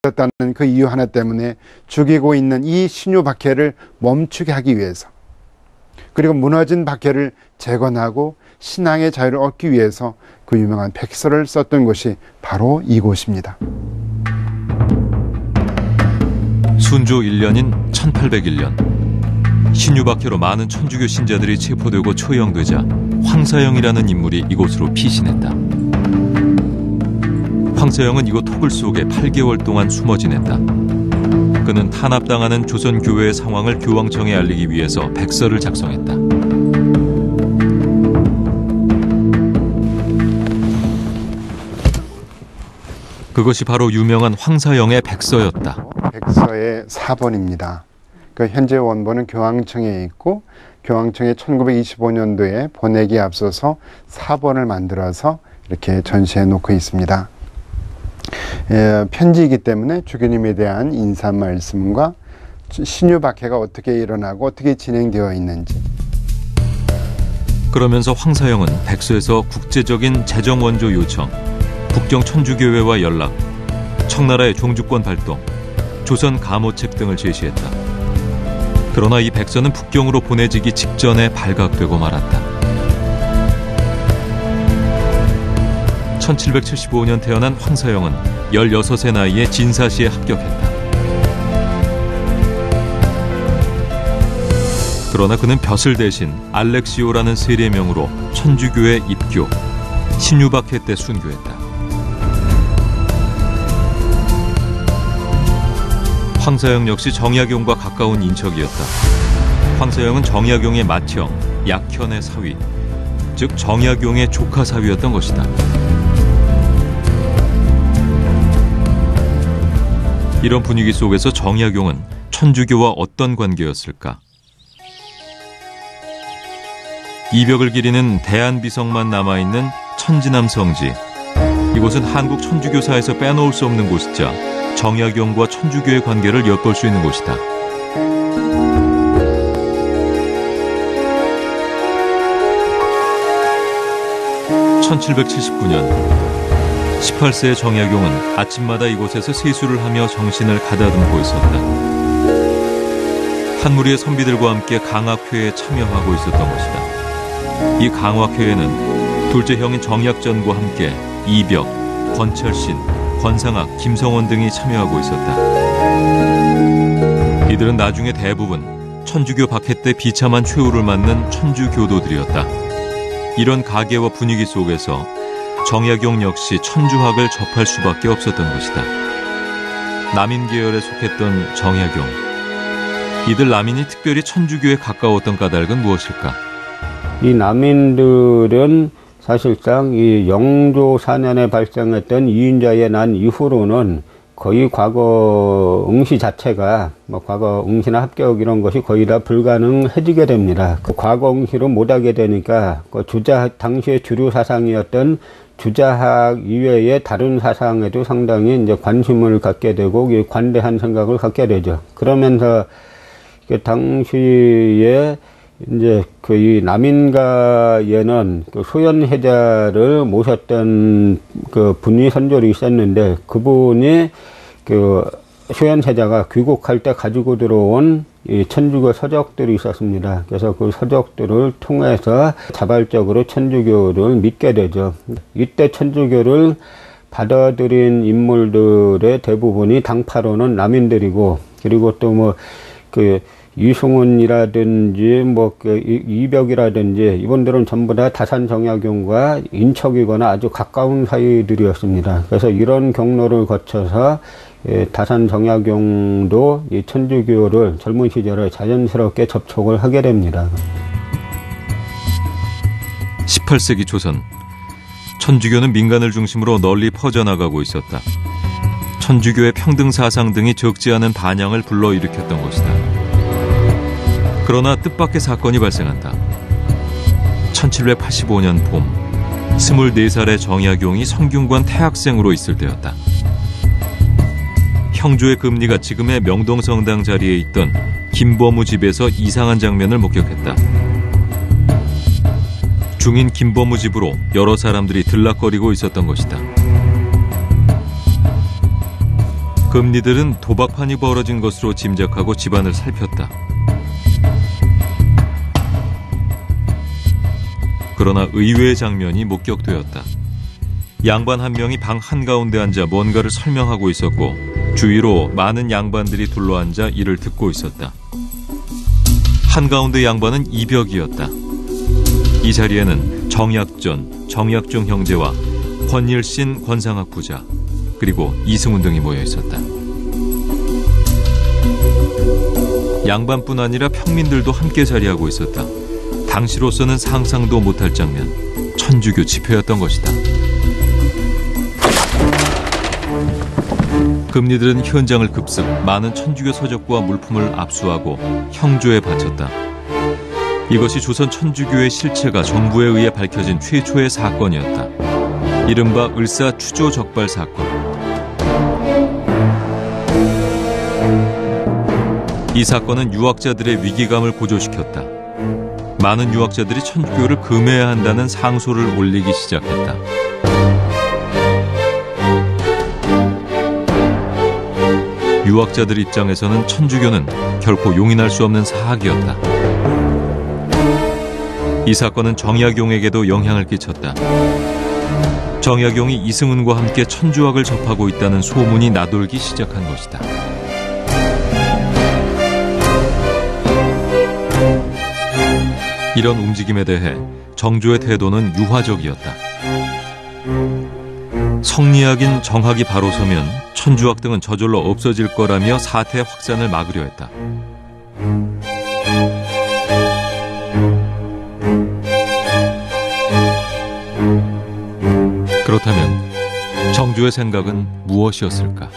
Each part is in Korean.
다는 그 이유 하나 때문에 죽이고 있는 이 신유 박해를 멈추게 하기 위해서, 그리고 무너진 박해를 재건하고 신앙의 자유를 얻기 위해서 그 유명한 백서를 썼던 곳이 바로 이곳입니다. 순조 1년인 1801년 신유 박해로 많은 천주교 신자들이 체포되고 처형되자 황사영이라는 인물이 이곳으로 피신했다. 황사영은 이곳 토굴 속에 8개월 동안 숨어 지냈다. 그는 탄압당하는 조선 교회의 상황을 교황청에 알리기 위해서 백서를 작성했다. 그것이 바로 유명한 황사영의 백서였다. 백서의 사본입니다. 그 현재 원본은 교황청에 있고, 교황청에 1925년도에 보내기에 앞서서 사본을 만들어서 이렇게 전시해 놓고 있습니다. 편지이기 때문에 주교님에 대한 인사 말씀과 신유 박해가 어떻게 일어나고 어떻게 진행되어 있는지. 그러면서 황사영은 백서에서 국제적인 재정 원조 요청, 북경 천주교회와 연락, 청나라의 종주권 발동, 조선 감호책 등을 제시했다. 그러나 이 백서는 북경으로 보내지기 직전에 발각되고 말았다. 1775년 태어난 황사영은 16세 나이에 진사시에 합격했다. 그러나 그는 벼슬 대신 알렉시오라는 세례명으로 천주교에 입교, 신유 박해 때 순교했다. 황사영 역시 정약용과 가까운 인척이었다. 황사영은 정약용의 맏형, 약현의 사위, 즉 정약용의 조카 사위였던 것이다. 이런 분위기 속에서 정약용은 천주교와 어떤 관계였을까? 이벽을 기리는 대한비성만 남아있는 천지남 성지. 이곳은 한국 천주교사에서 빼놓을 수 없는 곳이자 정약용과 천주교의 관계를 엿볼 수 있는 곳이다. (1779년) 18세의 정약용은 아침마다 이곳에서 세수를 하며 정신을 가다듬고 있었다. 한 무리의 선비들과 함께 강학회에 참여하고 있었던 것이다. 이 강학회에는 둘째 형인 정약전과 함께 이벽, 권철신, 권상학, 김성원 등이 참여하고 있었다. 이들은 나중에 대부분 천주교 박해 때 비참한 최후를 맞는 천주교도들이었다. 이런 가계와 분위기 속에서 정약용 역시 천주학을 접할 수밖에 없었던 것이다. 남인 계열에 속했던 정약용. 이들 남인이 특별히 천주교에 가까웠던 까닭은 무엇일까? 이 남인들은 사실상 이 영조 4년에 발생했던 이인자의 난 이후로는 거의 과거 응시 자체가 과거 응시나 합격 이런 것이 거의 다 불가능해지게 됩니다. 그 과거 응시로 못하게 되니까 그 당시의 주류 사상이었던 주자학 이외의 다른 사상에도 상당히 이제 관심을 갖게 되고 관대한 생각을 갖게 되죠. 그러면서 그 당시에 이제 그 이 남인가에는 그 소현혜자를 모셨던 그 분이 선조로 있었는데, 그분이 그 소현혜자가 귀국할 때 가지고 들어온 이 천주교 서적들이 있었습니다. 그래서 그 서적들을 통해서 자발적으로 천주교를 믿게 되죠. 이때 천주교를 받아들인 인물들의 대부분이 당파로는 남인들이고, 그리고 또 그 이승훈이라든지 이벽이라든지 이분들은 전부 다 다산 정약용과 인척이거나 아주 가까운 사이들이었습니다. 그래서 이런 경로를 거쳐서 다산 정약용도 이 천주교를 젊은 시절에 자연스럽게 접촉을 하게 됩니다. 18세기 조선, 천주교는 민간을 중심으로 널리 퍼져나가고 있었다. 천주교의 평등 사상 등이 적지 않은 반향을 불러일으켰던 것이다. 그러나 뜻밖의 사건이 발생한다. 1785년 봄, 24살의 정약용이 성균관 태학생으로 있을 때였다. 형조의 금리가 지금의 명동성당 자리에 있던 김범우 집에서 이상한 장면을 목격했다. 중인 김범우 집으로 여러 사람들이 들락거리고 있었던 것이다. 금리들은 도박판이 벌어진 것으로 짐작하고 집안을 살폈다. 그러나 의외의 장면이 목격되었다. 양반 한 명이 방 한가운데 앉아 뭔가를 설명하고 있었고 주위로 많은 양반들이 둘러앉아 이를 듣고 있었다. 한가운데 양반은 이벽이었다. 이 자리에는 정약전, 정약중 형제와 권일신 권상학 부자, 그리고 이승훈 등이 모여 있었다. 양반뿐 아니라 평민들도 함께 자리하고 있었다. 당시로서는 상상도 못할 장면, 천주교 집회였던 것이다. 금리들은 현장을 급습, 많은 천주교 서적과 물품을 압수하고 형조에 바쳤다. 이것이 조선 천주교의 실체가 정부에 의해 밝혀진 최초의 사건이었다. 이른바 을사 추조 적발 사건. 이 사건은 유학자들의 위기감을 고조시켰다. 많은 유학자들이 천주교를 금해야 한다는 상소를 올리기 시작했다. 유학자들 입장에서는 천주교는 결코 용인할 수 없는 사학이었다. 이 사건은 정약용에게도 영향을 끼쳤다. 정약용이 이승훈과 함께 천주학을 접하고 있다는 소문이 나돌기 시작한 것이다. 이런 움직임에 대해 정조의 태도는 유화적이었다. 성리학인 정학이 바로 서면 천주학 등은 저절로 없어질 거라며 사태 확산을 막으려 했다. 그렇다면 정조의 생각은 무엇이었을까?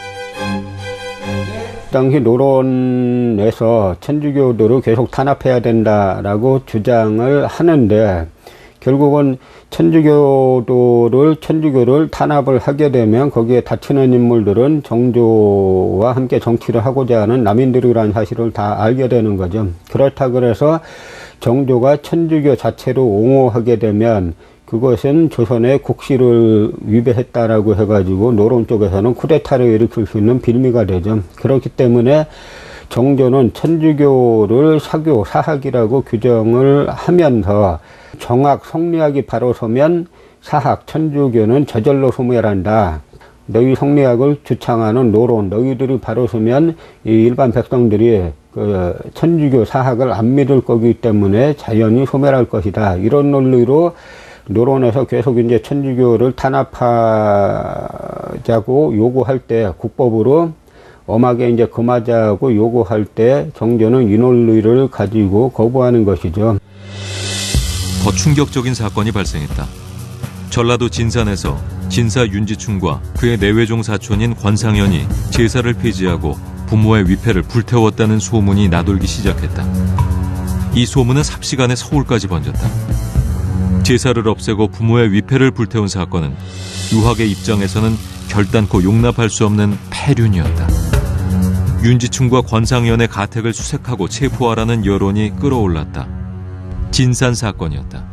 당시 노론에서 천주교도를 계속 탄압해야 된다라고 주장을 하는데 결국은 천주교를 탄압을 하게 되면 거기에 다치는 인물들은 정조와 함께 정치를 하고자 하는 남인들이라는 사실을 다 알게 되는 거죠. 그렇다 그래서 정조가 천주교 자체로 옹호하게 되면 그것은 조선의 국시를 위배했다라고 해가지고 노론 쪽에서는 쿠데타를 일으킬 수 있는 빌미가 되죠. 그렇기 때문에 정조는 천주교를 사교, 사학이라고 규정을 하면서 정학, 성리학이 바로 서면 사학, 천주교는 저절로 소멸한다. 너희 성리학을 주창하는 노론, 너희들이 바로 서면 이 일반 백성들이 그 천주교 사학을 안 믿을 거기 때문에 자연히 소멸할 것이다. 이런 논리로 노론에서 계속 이제 천주교를 탄압하자고 요구할 때 국법으로 엄하게 이제 금하자고 요구할 때 정조는 이 논리를 가지고 거부하는 것이죠. 더 충격적인 사건이 발생했다. 전라도 진산에서 진사 윤지충과 그의 내외종 사촌인 권상현이 제사를 폐지하고 부모의 위패를 불태웠다는 소문이 나돌기 시작했다. 이 소문은 삽시간에 서울까지 번졌다. 제사를 없애고 부모의 위패를 불태운 사건은 유학의 입장에서는 결단코 용납할 수 없는 폐륜이었다. 윤지충과 권상현의 가택을 수색하고 체포하라는 여론이 끌어올랐다. 진산 사건이었다.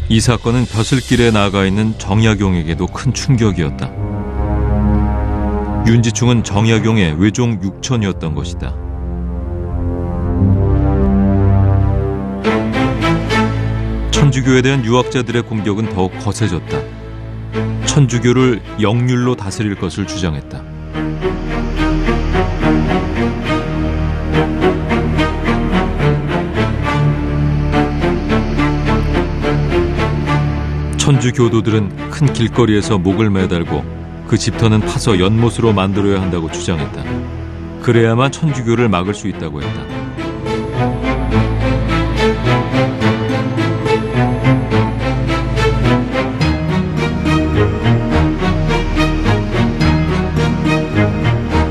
이 사건은 벼슬길에 나가 있는 정약용에게도 큰 충격이었다. 윤지충은 정약용의 외종 육촌이었던 것이다. 천주교에 대한 유학자들의 공격은 더욱 거세졌다. 천주교를 영률로 다스릴 것을 주장했다. 천주교도들은 큰 길거리에서 목을 매달고 그 집터는 파서 연못으로 만들어야 한다고 주장했다. 그래야만 천주교를 막을 수 있다고 했다.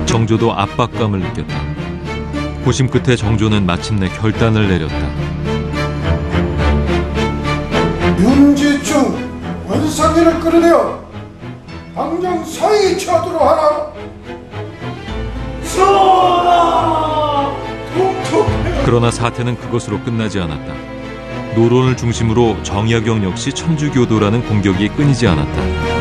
정조도 압박감을 느꼈다. 고심 끝에 정조는 마침내 결단을 내렸다. 윤지충, 권상현을 끌어내어 당장 서히 쳐도록 하라. 전하, 동촉해. 그러나 사태는 그것으로 끝나지 않았다. 노론을 중심으로 정약용 역시 천주교도라는 공격이 끊이지 않았다.